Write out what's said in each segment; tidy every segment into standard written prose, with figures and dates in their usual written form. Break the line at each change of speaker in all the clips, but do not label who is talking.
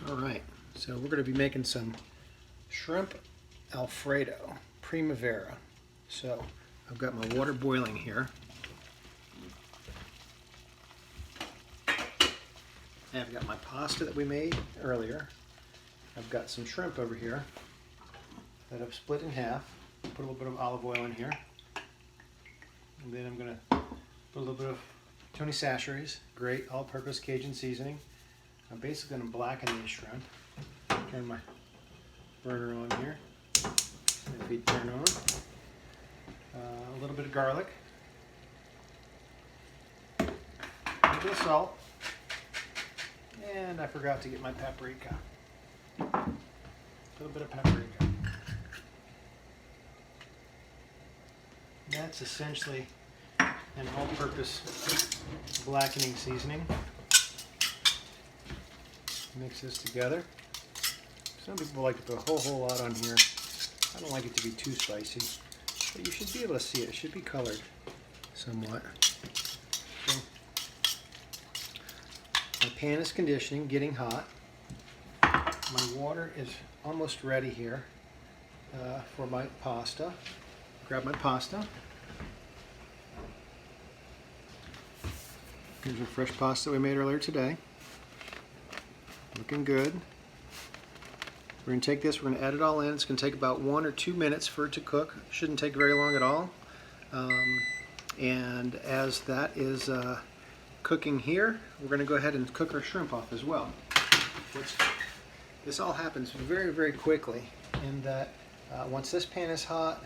All right, so we're going to be making some shrimp Alfredo, Primavera. So I've got my water boiling here. And I've got my pasta that we made earlier. I've got some shrimp over here that I've split in half. Put a little bit of olive oil in here. And then I'm going to put a little bit of Tony Chachere's, great all-purpose Cajun seasoning. I'm basically going to blacken these shrimp. Turn my burner on here. If we turn on. A little bit of garlic. A little bit of salt. And I forgot to get my paprika. A little bit of paprika. That's essentially an all-purpose blackening seasoning. Mix this together. Some people like to put a whole lot on here. I don't like it to be too spicy, but you should be able to see it. It should be colored somewhat. So, my pan is conditioning, getting hot. My water is almost ready here for my pasta. Grab my pasta. Here's our fresh pasta we made earlier today. Looking good. We're going to take this, we're going to add it all in. It's going to take about 1 or 2 minutes for it to cook. Shouldn't take very long at all. And as that is cooking here, we're going to go ahead and cook our shrimp off as well. This all happens very, very quickly in that once this pan is hot,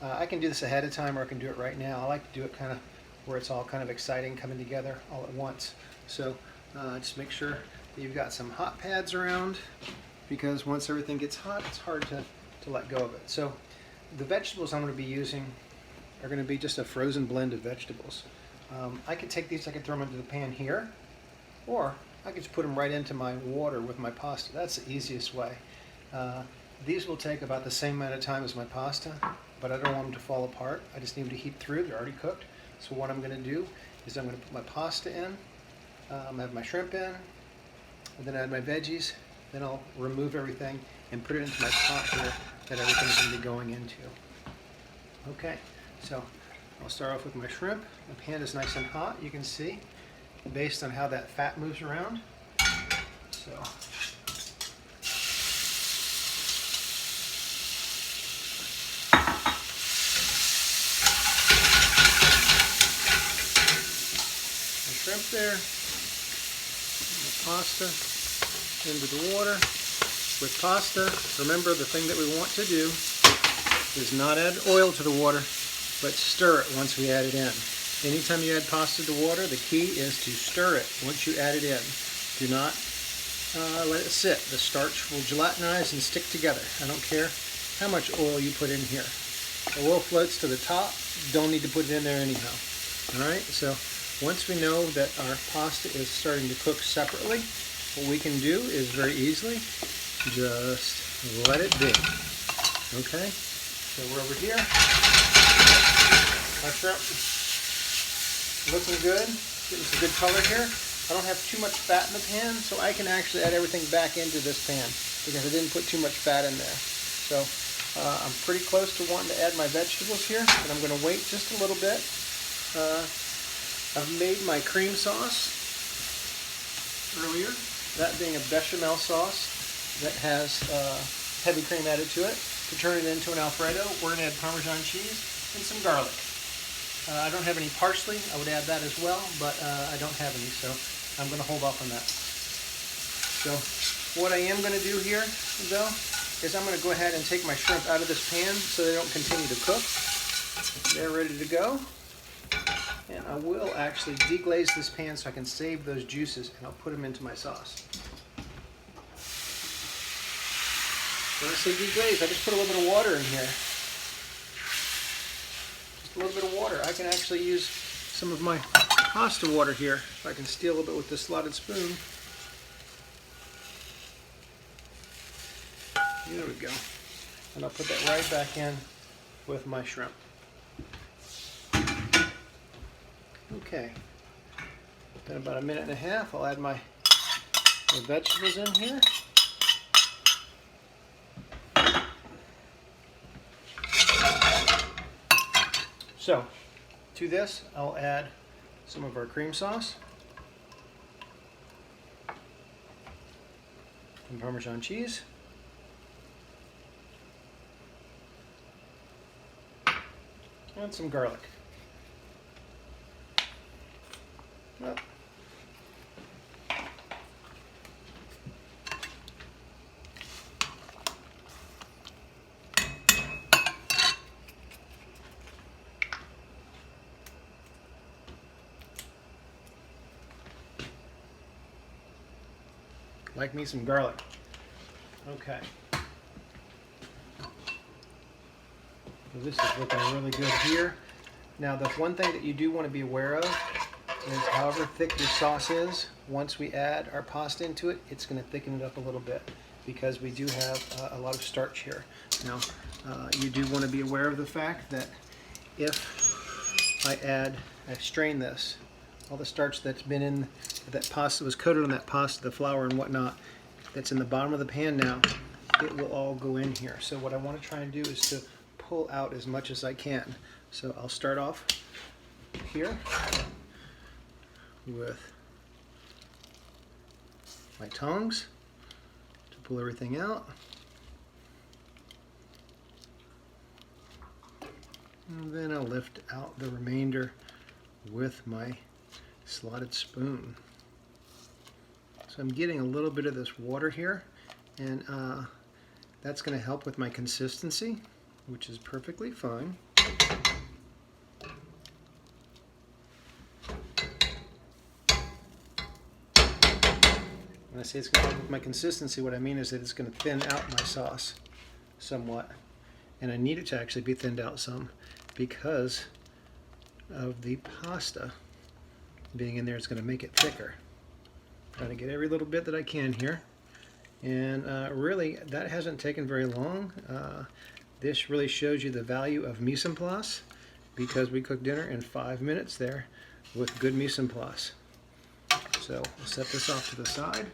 I can do this ahead of time or I can do it right now. I like to do it kind of where it's all kind of exciting coming together all at once. So just make sure that you've got some hot pads around, because once everything gets hot, it's hard to let go of it. So the vegetables I'm going to be using are going to be just a frozen blend of vegetables. I could take these, I could throw them into the pan here, or I could just put them right into my water with my pasta. That's the easiest way. These will take about the same amount of time as my pasta, but I don't want them to fall apart. I just need them to heat through. They're already cooked. So what I'm going to do is I'm going to put my pasta in, have my shrimp in, and then add my veggies. Then I'll remove everything and put it into my pot here that everything's going to be going into. Okay, so I'll start off with my shrimp. The pan is nice and hot, you can see, based on how that fat moves around. So the shrimp there, and the pasta into the water. With pasta, remember the thing that we want to do is not add oil to the water, but stir it once we add it in. Anytime you add pasta to water, the key is to stir it once you add it in. Do not let it sit. The starch will gelatinize and stick together. I don't care how much oil you put in here. The oil floats to the top. Don't need to put it in there anyhow. Alright, so once we know that our pasta is starting to cook separately, what we can do is very easily just let it be. Okay, so we're over here. Our shrimp looking good, getting some good color here. I don't have too much fat in the pan, so I can actually add everything back into this pan because I didn't put too much fat in there. So I'm pretty close to wanting to add my vegetables here, but I'm going to wait just a little bit. I've made my cream sauce earlier, that being a bechamel sauce that has heavy cream added to it. To turn it into an Alfredo, we're going to add Parmesan cheese and some garlic. I don't have any parsley. I would add that as well, but I don't have any, so I'm going to hold off on that. So what I am going to do here, though, is I'm going to go ahead and take my shrimp out of this pan so they don't continue to cook. They're ready to go. And I will actually deglaze this pan so I can save those juices, and I'll put them into my sauce. When I say deglaze, I just put a little bit of water in here. Just a little bit of water. I can actually use some of my pasta water here, if I can steal a little bit with this slotted spoon. There we go. And I'll put that right back in with my shrimp. Okay. Then about a minute and a half, I'll add my vegetables in here. So to this, I'll add some of our cream sauce, some Parmesan cheese, and some garlic. Well, like me some garlic. Okay. So this is looking really good here. Now the one thing that you do want to be aware of is however thick your sauce is, once we add our pasta into it, it's going to thicken it up a little bit because we do have a lot of starch here. Now you do want to be aware of the fact that if I strain this, all the starch that's been in that pasta was coated on that pasta, the flour and whatnot, that's in the bottom of the pan now, it will all go in here. So what I want to try and do is to pull out as much as I can. So I'll start off here with my tongs to pull everything out. And then I'll lift out the remainder with my slotted spoon. So I'm getting a little bit of this water here, and that's going to help with my consistency, which is perfectly fine. When I say it's going to help with my consistency, what I mean is that it's going to thin out my sauce somewhat. And I need it to actually be thinned out some because of the pasta being in there. It's going to make it thicker. Try to get every little bit that I can here. And really, that hasn't taken very long. This really shows you the value of mise en place because we cooked dinner in 5 minutes there with good mise en place. So we'll set this off to the side.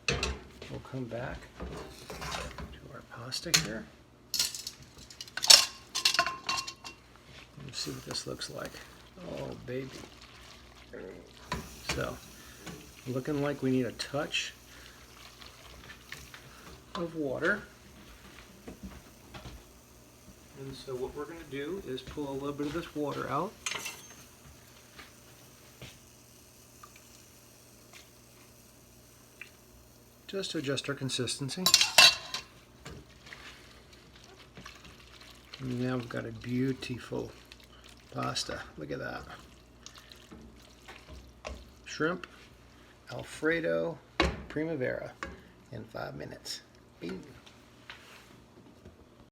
We'll come back to our pasta here. Let's see what this looks like. Oh, baby. So, looking like we need a touch of water. And so what we're going to do is pull a little bit of this water out. Just to adjust our consistency. And now we've got a beautiful pasta. Look at that. Shrimp, Alfredo, Primavera in 5 minutes. Bing.